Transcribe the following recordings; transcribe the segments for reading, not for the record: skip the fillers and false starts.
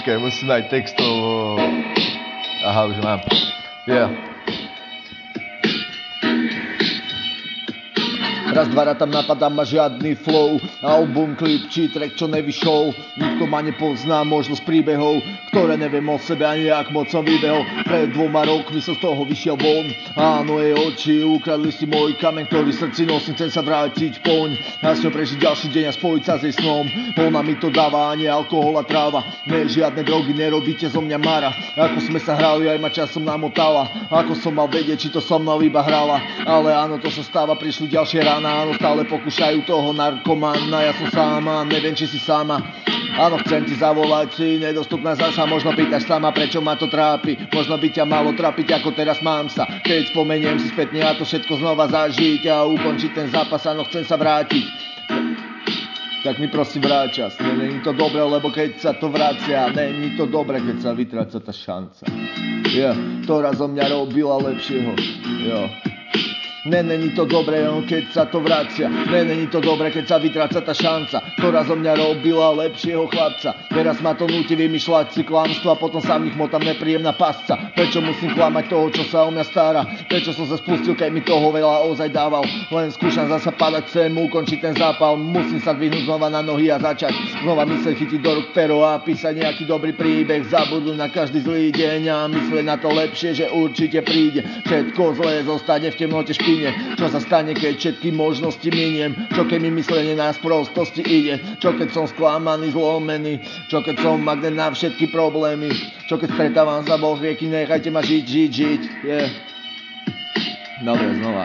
Počkaj, musím aj textov. Aha, už mám. Yeah. Raz, dva, tam napadá ma žiadny flow. Album, klip či track, čo nevyšol. Nikto ma nepozná, možno z príbehov, ktoré neviem o sebe ani jak moc som vybehol. Pred 2 rokmi som z toho vyšiel von. Áno, jej oči ukradli si môj kameň, ktorý v srdci nosím, chcem sa vrátiť poň. Ja si ho prežiť ďalší deň a spojiť sa s jej snom. Ona mi to dáva, ani alkohol a tráva. Ne, žiadne drogy, nerobíte zo mňa mara. Ako sme sa hrali, aj ma časom namotala. Ako som mal vedieť, či to so mnou iba hrala. Ale áno, to sa stáva, prišli ďalšie rána. Áno, stále pokúšajú toho narkomana. Ja som sama, neviem, či si sama. Áno, chcem ti zavolať, si nedostupná zasa. Možno pýtaš sama, prečo ma to trápi. Možno by ťa malo trápiť, ako teraz mám sa. Keď spomeniem si spätne a to všetko znova zažiť a ukončiť ten zápas. Áno, chcem sa vrátiť. Tak mi prosím vráť čas. Není to dobré, lebo keď sa to vracia, není to dobré, keď sa vytráca tá šanca. Ktorá zo mňa robila lepšieho. Není to dobré, keď sa to vracia. Není to dobré, keď sa vytráca tá šanca, ktorá zo mňa robila lepšieho chlapca. Teraz ma to núti vymýšľať si klamstvo a potom sa v nich motám nepríjemná pasca. Prečo musím klamať toho, čo sa o mňa stará? Prečo som sa spustil, keď mi toho veľa ozaj dával? Len skúšam zasa padať, chcem ukončiť ten zápal. Musím sa dvihnúť znova na nohy a začať znova mysleť, chytiť do rúk pero a písať nejaký dobrý príbeh. Zabudnúť na každý zlý deň a myslieť na to lepšie, že určite príde. Všetko zlé zostane v temnote špíne. Čo sa stane, keď všetky možnosti miniem? Čo keď mi myslenie na sprostosti ide? Čo keď som sklamaný, zlomený? Čo keď som magnet na všetky problémy? Čo keď stretávam za Boh rieky? Nechajte ma žiť. Dobre, znova.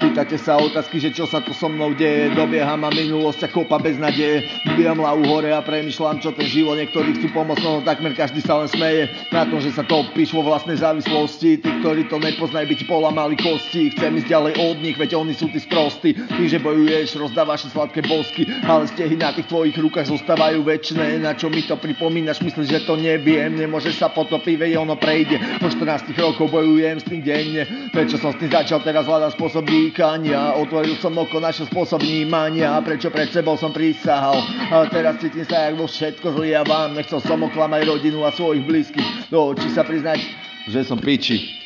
Pýtate sa otázky, že čo sa tu so mnou deje. Dobieha ma minulosť a kopa bez nadeje. Bijam hlavu hore a premyšľam, čo ten život. Niektorí chcú pomôcť, no takmer každý sa len smeje na tom, že sa topíš vo vlastnej závislosti. Tí, ktorí to nepoznajú, by ti polamali kosti. Chcem ísť ďalej od nich, veď oni sú tí sprostí. Ty, že bojuješ, rozdávaš sladké bosky, ale stehy na tých tvojich rukách zostávajú večné. Na čo mi to pripomínaš, myslíš, že to neviem. Nemôžeš sa potopiť, veď ono prejde. Po 14 rokov bojujem s tým denne. Prečo som s tým začal, teraz hľadám spôsob dýchania. Otvoril som oko, našiel spôsob vnímania. Prečo pred sebou som prísahal, ale teraz cítim sa, jak vo všetko zliavam. Nechcel som oklamať rodinu a svojich blízkych. Do očí sa priznať, že som piči.